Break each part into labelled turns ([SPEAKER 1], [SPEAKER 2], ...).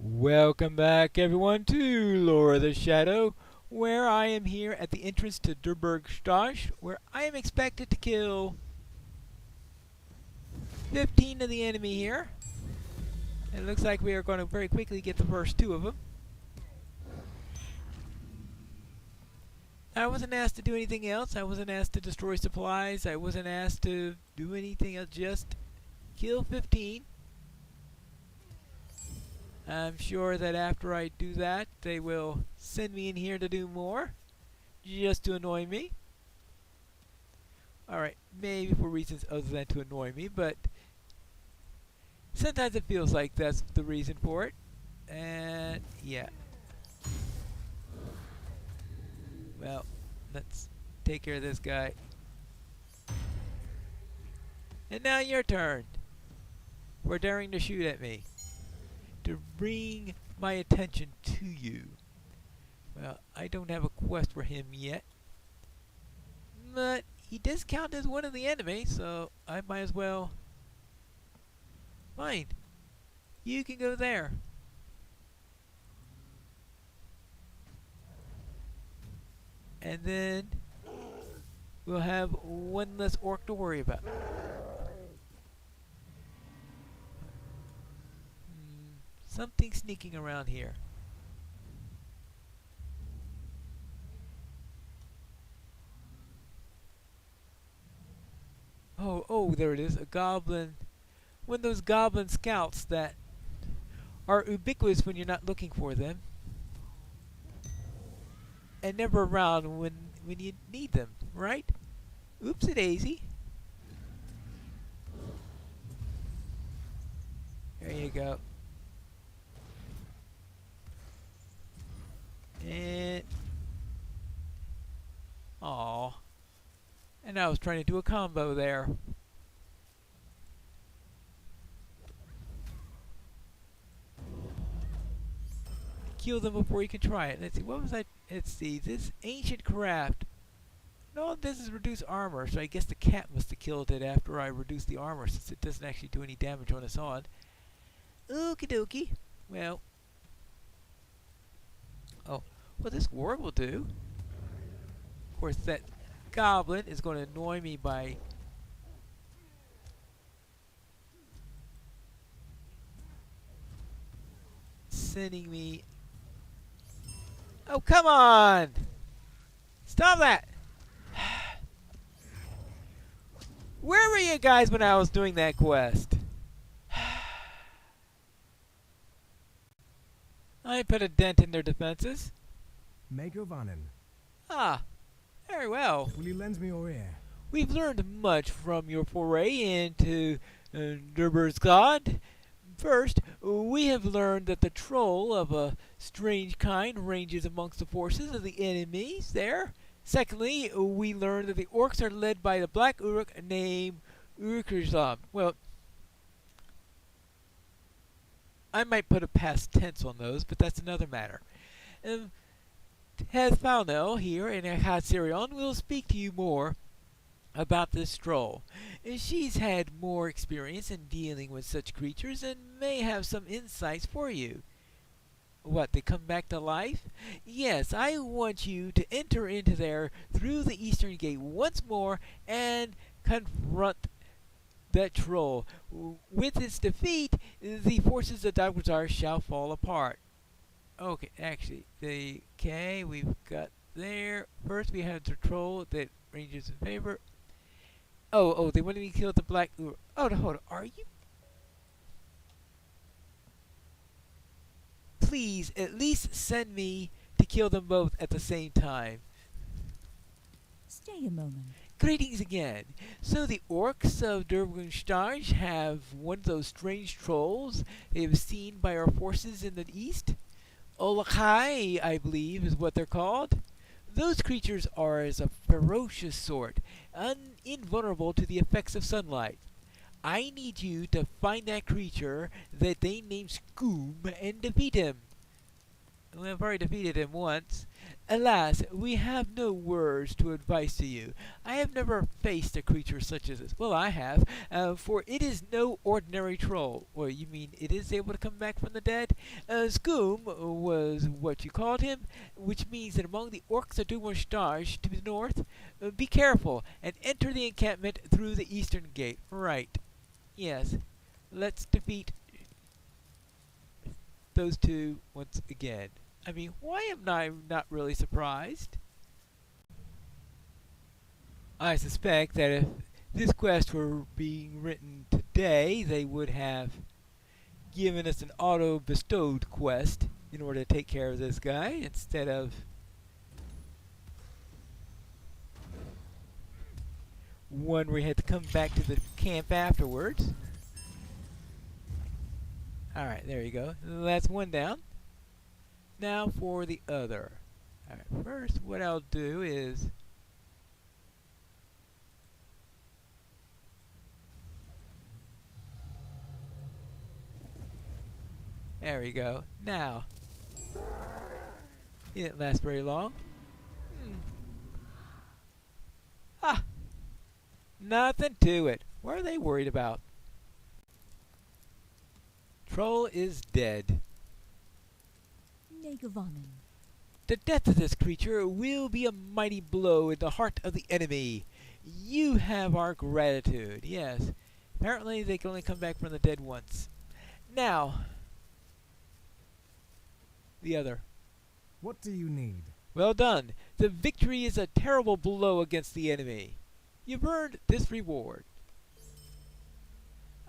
[SPEAKER 1] Welcome back, everyone, to Lore of the Shadow, where I am here at the entrance to Durburgstadt, where I am expected to kill 15 of the enemy here. And it looks like we are going to very quickly get the first two of them. I wasn't asked to do anything else. I wasn't asked to destroy supplies. I wasn't asked to do anything else, just kill 15. I'm sure that after I do that, they will send me in here to do more, just to annoy me. Alright, maybe for reasons other than to annoy me, but sometimes it feels like that's the reason for it. And yeah. Well, let's take care of this guy. And now your turn for daring to shoot at me, to bring my attention to you. Well, I don't have a quest for him yet, but he does count as one of the enemy, so I might as well. Fine, you can go there. And then we'll have one less orc to worry about. Something sneaking around here. Oh, there it is. A goblin. One of those goblin scouts that are ubiquitous when you're not looking for them. And never around when you need them, right? Oopsie-daisy. There you go. And aw, and I was trying to do a combo there. Kill them before you can try it. Let's see, what was I? Let's see, this ancient craft. No, this is reduced armor, so I guess the cat must have killed it after I reduced the armor, since it doesn't actually do any damage on its own. Okie dokie. Well, what this ward will do, of course, that goblin is going to annoy me by sending me. Oh, come on! Stop that! Where were you guys when I was doing that quest? I put a dent in their defenses.
[SPEAKER 2] Megovanen,
[SPEAKER 1] Ah, very well.
[SPEAKER 2] will you lend me your ear?
[SPEAKER 1] We've learned much from your foray into Durburgstadt. First, we have learned that the troll of a strange kind ranges amongst the forces of the enemies there. Secondly, we learned that the orcs are led by the black uruk named Urukrizam. Well, I might put a past tense on those, but that's another matter. Hethfalno here in Hatsirion will speak to you more about this troll. She's had more experience in dealing with such creatures and may have some insights for you. What, they come back to life? Yes, I want you to enter into there through the eastern gate once more and confront that troll. With its defeat, the forces of Dagwazar shall fall apart. Okay, actually, we've got there. First we have the troll that ranges in favor. Oh, they wanted me to kill the black Uruk. Oh, hold on, are you? Please, at least send me to kill them both at the same time.
[SPEAKER 3] Stay a moment.
[SPEAKER 1] Greetings again. So the orcs of Durburgstadt have one of those strange trolls they have seen by our forces in the east. Olakai, I believe, is what they're called. Those creatures are as a ferocious sort, invulnerable to the effects of sunlight. I need you to find that creature that they named Scoom and defeat him. We've already defeated him once. Alas, we have no words to advise to you. I have never faced a creature such as this. Well, I have, for it is no ordinary troll. Or you mean it is able to come back from the dead? Scoom was what you called him, which means that among the orcs of Dumorstash to the north, be careful and enter the encampment through the eastern gate. Right. Yes. Let's defeat those two once again. I mean, why am I not really surprised? I suspect that if this quest were being written today, they would have given us an auto-bestowed quest in order to take care of this guy instead of one where you had to come back to the camp afterwards. Alright, there you go. That's one down. Now for the other. Alright, first what I'll do is there we go. Now it didn't last very long. Ah! Nothing to it. What are they worried about? Troll is dead.
[SPEAKER 3] Negavanen.
[SPEAKER 1] The death of this creature will be a mighty blow in the heart of the enemy. You have our gratitude. Yes. Apparently they can only come back from the dead once. Now, the other.
[SPEAKER 2] What do you need?
[SPEAKER 1] Well done. The victory is a terrible blow against the enemy. You've earned this reward.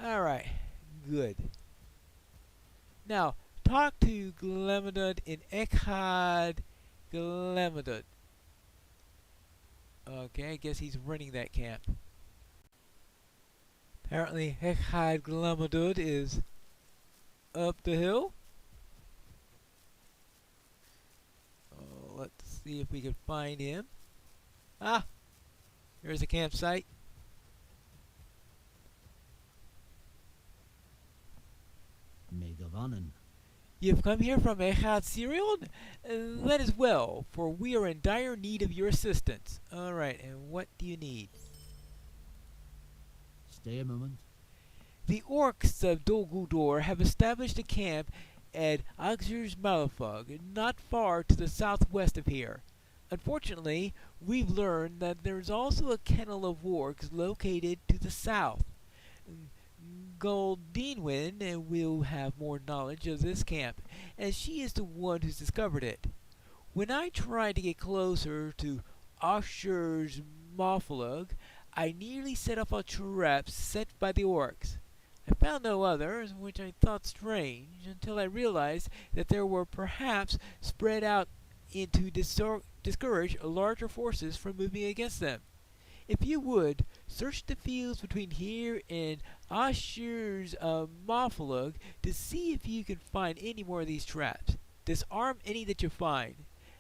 [SPEAKER 1] Alright. Good. Now, talk to Glemedud in Echad Glemedud. Okay, I guess he's running that camp. Apparently, Echad Glemedud is up the hill. Oh, let's see if we can find him. Ah! Here's a campsite.
[SPEAKER 4] Megavanen.
[SPEAKER 1] You've come here from Echad Sirion? That is well, for we are in dire need of your assistance. Alright, and what do you need?
[SPEAKER 4] Stay a moment.
[SPEAKER 1] The orcs of Dol Guldur have established a camp at Agzur's Malafug, not far to the southwest of here. Unfortunately, we've learned that there's also a kennel of orcs located to the south. Goldinwin will have more knowledge of this camp, as she is the one who's discovered it. When I tried to get closer to Ashur's Malafug, I nearly set off a trap set by the orcs. I found no others, which I thought strange, until I realized that there were perhaps spread out into discourage larger forces from moving against them. If you would, search the fields between here and Ashur's Malafug to see if you can find any more of these traps. Disarm any that you find.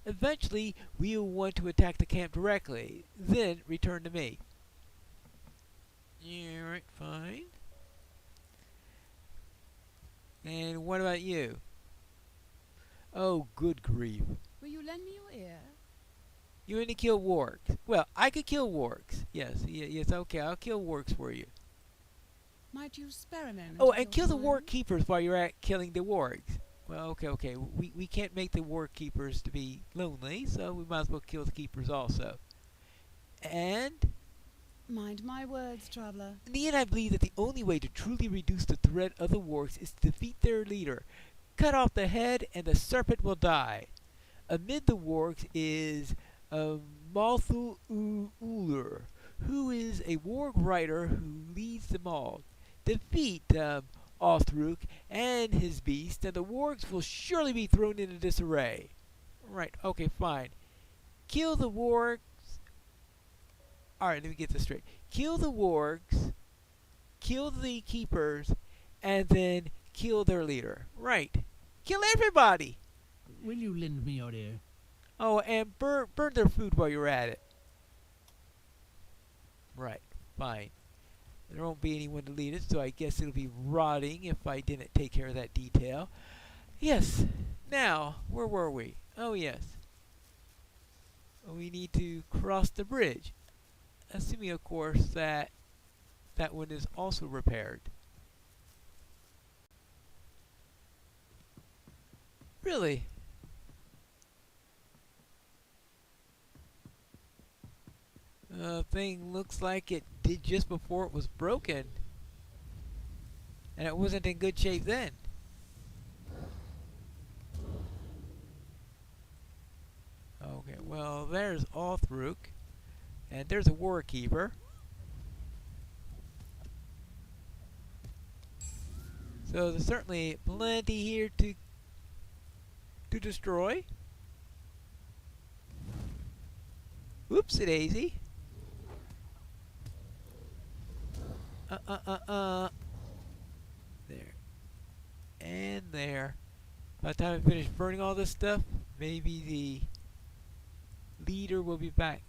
[SPEAKER 1] Eventually, we will want to attack the camp directly, then return to me. Alright, fine. And what about you? Oh, good grief.
[SPEAKER 3] Will you lend me your ear?
[SPEAKER 1] You want to kill wargs? Well, I could kill wargs. Yes, yes, okay, I'll kill wargs for you.
[SPEAKER 3] Might you spare a moment?
[SPEAKER 1] Oh,
[SPEAKER 3] of
[SPEAKER 1] and
[SPEAKER 3] your
[SPEAKER 1] kill the
[SPEAKER 3] time?
[SPEAKER 1] warg keepers while you're at killing the wargs. Well, okay. We can't make the warg keepers to be lonely, so we might as well kill the keepers also. And
[SPEAKER 3] Mind my words, traveler.
[SPEAKER 1] in the end, I believe that the only way to truly reduce the threat of the wargs is to defeat their leader. Cut off the head, and the serpent will die. Amid the wargs is Malthu Uller, who is a warg rider who leads them all. Defeat Althruk and his beast, and the wargs will surely be thrown into disarray. Right, okay, fine. Kill the wargs. Alright, let me get this straight. Kill the wargs, kill the keepers, and then kill their leader. Right. Kill everybody!
[SPEAKER 4] Will you lend me your ear?
[SPEAKER 1] Oh, and burn their food while you're at it. Right, fine. There won't be anyone to lead it, so I guess it'll be rotting if I didn't take care of that detail. Yes, Now, where were we? Oh, yes. We need to cross the bridge. Assuming, of course, that that one is also repaired. Really? Thing looks like it did just before it was broken. And it wasn't in good shape then. Okay, well, there's Althruk. And there's a War Keeper. So there's certainly plenty here to destroy. Oopsie daisy. There. And there. By the time I finish burning all this stuff, maybe the leader will be back.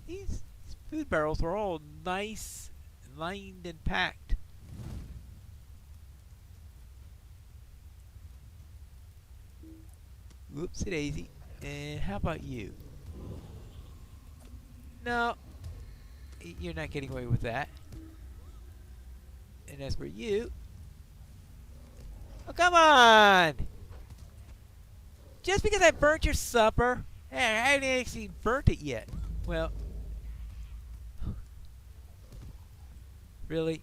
[SPEAKER 1] These food barrels are all nice, lined and packed. Whoopsie daisy. And how about you? No, you're not getting away with that. And as for you, oh come on! Just because I burnt your supper, I haven't actually burnt it yet. Well, really?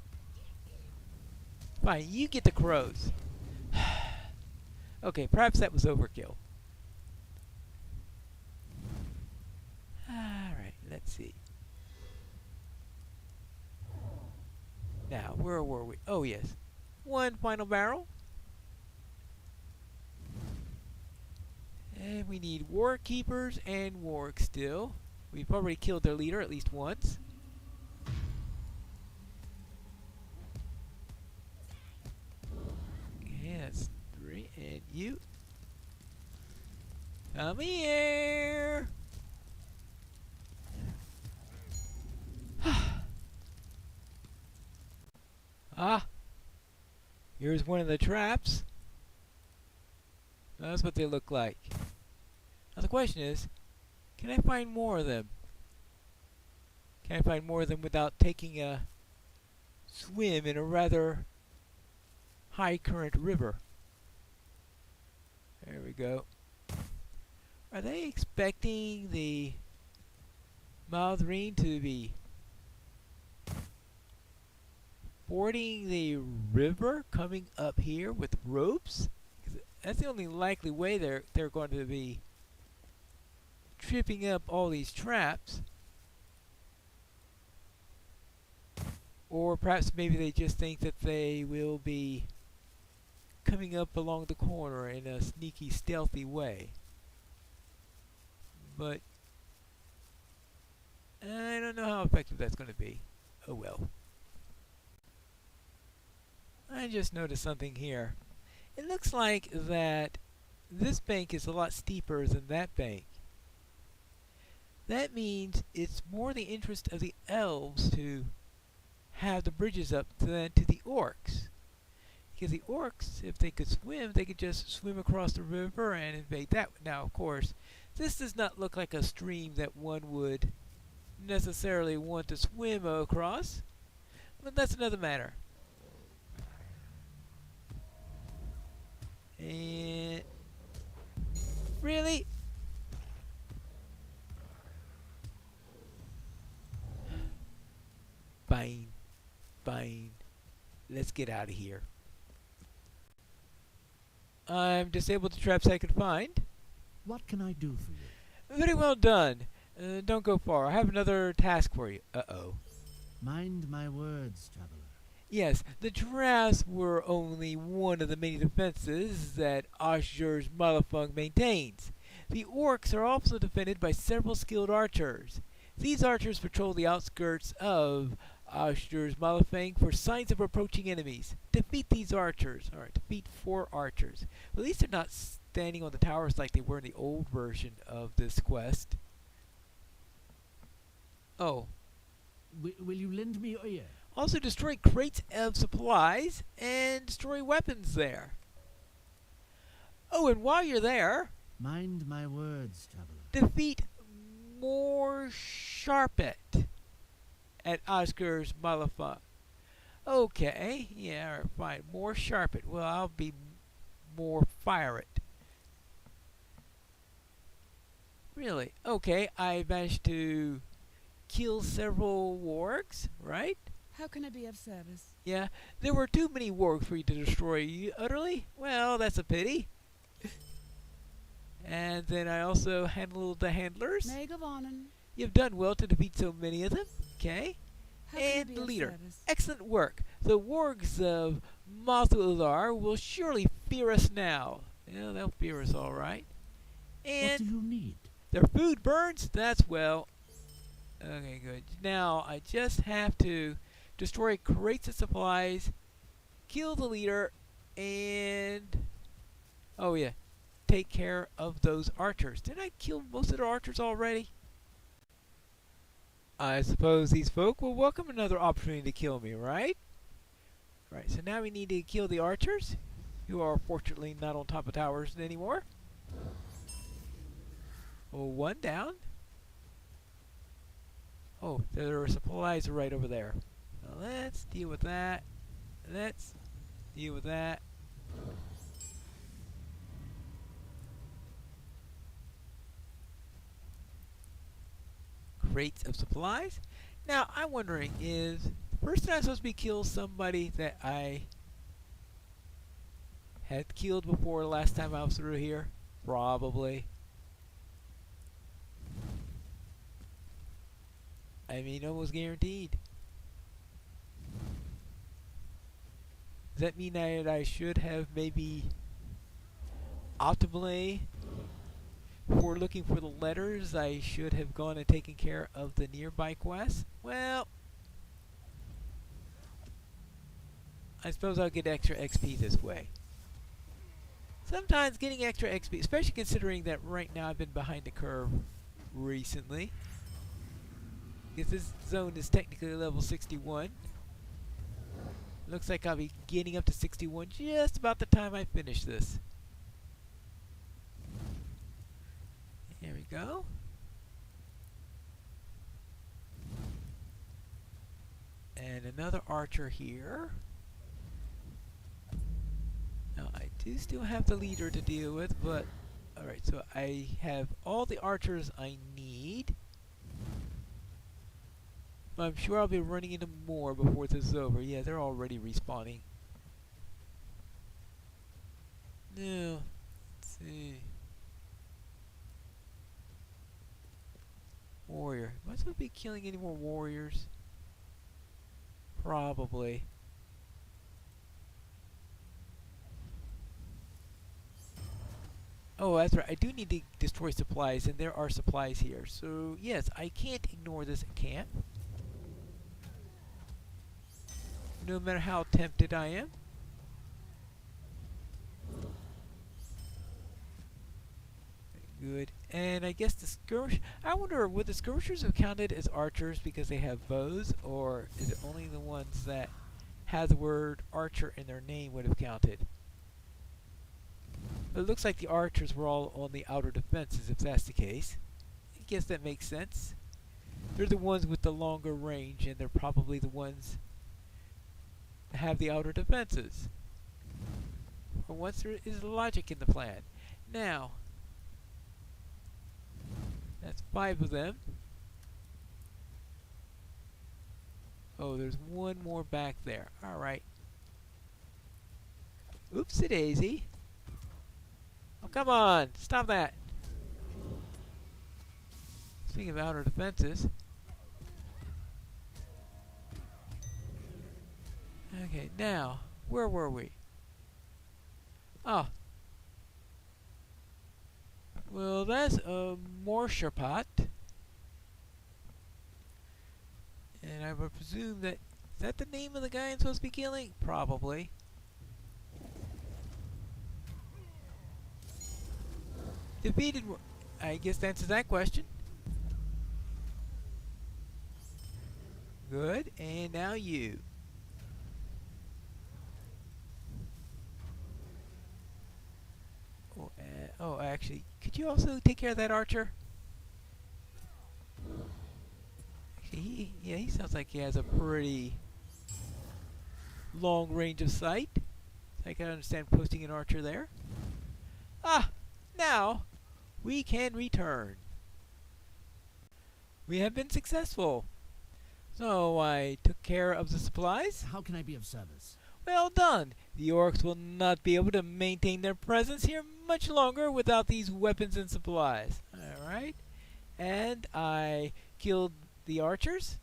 [SPEAKER 1] Fine, you get the crows. Okay, perhaps that was overkill. Alright, let's see. Now, where were we? Oh, yes. One final barrel. And we need war keepers and wargs still. We've already killed their leader at least once. Yes, 3. And you. Come here. Ah, here's one of the traps. That's what they look like. Now the question is, can I find more of them? Can I find more of them without taking a swim in a rather high current river? There we go. Are they expecting the Maltharine to be fording the river coming up here with ropes? 'Cause that's the only likely way they're going to be tripping up all these traps. Or perhaps maybe they just think that they will be coming up along the corner in a sneaky, stealthy way. But I don't know how effective that's going to be. Oh well. I just noticed something here. It looks like that this bank is a lot steeper than that bank. That means it's more the interest of the elves to have the bridges up than to the orcs. Because the orcs, if they could swim, they could just swim across the river and invade that. Now, of course, this does not look like a stream that one would necessarily want to swim across, but that's another matter. And really? Fine. Fine. Let's get out of here. I'm disabled the traps I could find.
[SPEAKER 4] What can I do for you?
[SPEAKER 1] Very well done. Don't go far. I have another task for you. Uh-oh.
[SPEAKER 4] Mind my words, traveler.
[SPEAKER 1] Yes, the traps were only one of the many defenses that Ashur's Malafung maintains. The orcs are also defended by several skilled archers. These archers patrol the outskirts of Ashur's Malafang for signs of approaching enemies. Defeat these archers. Alright, defeat 4 archers. At least they're not standing on the towers like they were in the old version of this quest. Oh.
[SPEAKER 4] Will you lend me your ear?
[SPEAKER 1] Also destroy crates of supplies and destroy weapons there. Oh, and while you're there,
[SPEAKER 4] Mind my words, traveler.
[SPEAKER 1] defeat more Sharpet at Oscar's Malafat. Okay, yeah, all right, fine. More Sharpet. Well, I'll be more Fire it. Really? Okay, I managed to kill several wargs, right?
[SPEAKER 3] How can I be of service?
[SPEAKER 1] Yeah, there were too many wargs for you to destroy utterly. Well, that's a pity. And then I also handled the handlers.
[SPEAKER 3] May gewonnen.
[SPEAKER 1] You've done well to defeat so many of them. Okay.
[SPEAKER 3] How can I
[SPEAKER 1] And
[SPEAKER 3] be
[SPEAKER 1] the
[SPEAKER 3] of
[SPEAKER 1] leader.
[SPEAKER 3] service?
[SPEAKER 1] Excellent work. The wargs of Mothullar will surely fear us now. Yeah, they'll fear us all right.
[SPEAKER 4] What
[SPEAKER 1] And
[SPEAKER 4] do you need?
[SPEAKER 1] their food burns. That's well. Okay, good. Now I just have to destroy crates of supplies, kill the leader, and oh yeah, take care of those archers. Didn't I kill most of the archers already? I suppose these folk will welcome another opportunity to kill me, right? Right, so now we need to kill the archers, who are fortunately not on top of towers anymore. Oh, one down. Oh, there are supplies right over there. Now let's deal with that. Let's deal with that. Crates of supplies. Now, I'm wondering, is the person I'm supposed to be kill somebody that I had killed before the last time I was through here? Probably. I mean, almost guaranteed. Does that mean that I should have maybe optimally, before looking for the letters, I should have gone and taken care of the nearby quests? Well, I suppose I'll get extra XP this way. Sometimes getting extra XP, especially considering that right now I've been behind the curve recently. Because this zone is technically level 61. Looks like I'll be getting up to 61 just about the time I finish this. Here we go. And another archer here. Now I do still have the leader to deal with, but alright, so I have all the archers I need. I'm sure I'll be running into more before this is over. Yeah, they're already respawning. No. Let's see. Warrior. Am I supposed to be killing any more warriors? Probably. Oh, that's right. I do need to destroy supplies, and there are supplies here. So, yes, I can't ignore this camp. No matter how tempted I am. Good. And I guess the skirmish... I wonder, would the skirmishers have counted as archers because they have bows? Or is it only the ones that have the word archer in their name would have counted? But it looks like the archers were all on the outer defenses, if that's the case. I guess that makes sense. They're the ones with the longer range, and they're probably the ones that have the outer defenses. For once, there is logic in the plan. Now, that's 5 of them. Oh, there's one more back there. Alright. Oopsie daisy. Oh, come on! Stop that! Speaking of outer defenses. Okay, now, where were we? Oh. Well, that's a Morsharpat. And I would presume that... Is that the name of the guy I'm supposed to be killing? Probably. Defeated... I guess that answers that question. Good, and now you. Oh, Oh, actually, could you also take care of that archer? Actually, he sounds like he has a pretty long range of sight. I can understand posting an archer there. Ah, now we can return. We have been successful. So I took care of the supplies.
[SPEAKER 4] How can I be of service?
[SPEAKER 1] Well done. The orcs will not be able to maintain their presence here much longer without these weapons and supplies. Alright. And I killed the archers.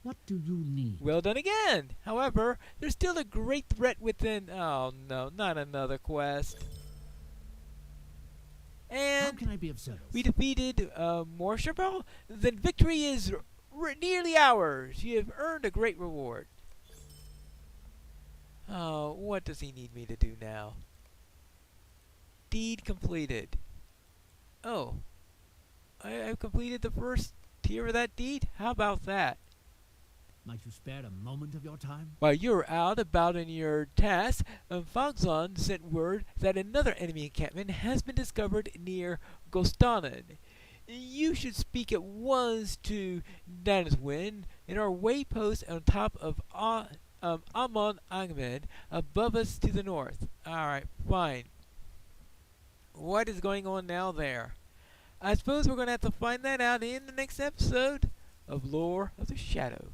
[SPEAKER 4] What do you need?
[SPEAKER 1] Well done again. However, there's still a great threat within... Oh no, not another quest.
[SPEAKER 4] How
[SPEAKER 1] And
[SPEAKER 4] can I be of service?
[SPEAKER 1] we defeated Morshabel. Then victory is nearly ours. You have earned a great reward. Oh, what does he need me to do now? Deed completed. Oh, I've completed the first tier of that deed? How about that?
[SPEAKER 4] Might you spare a moment of your time?
[SPEAKER 1] While you were out about in your task, Fogzon sent word that another enemy encampment has been discovered near Gostanen. You should speak at once to Daniswin in our waypost on top of Amon Ahmed above us to the north. Alright, fine. What is going on now there? I suppose we're going to have to find that out in the next episode of Lore of the Shadow.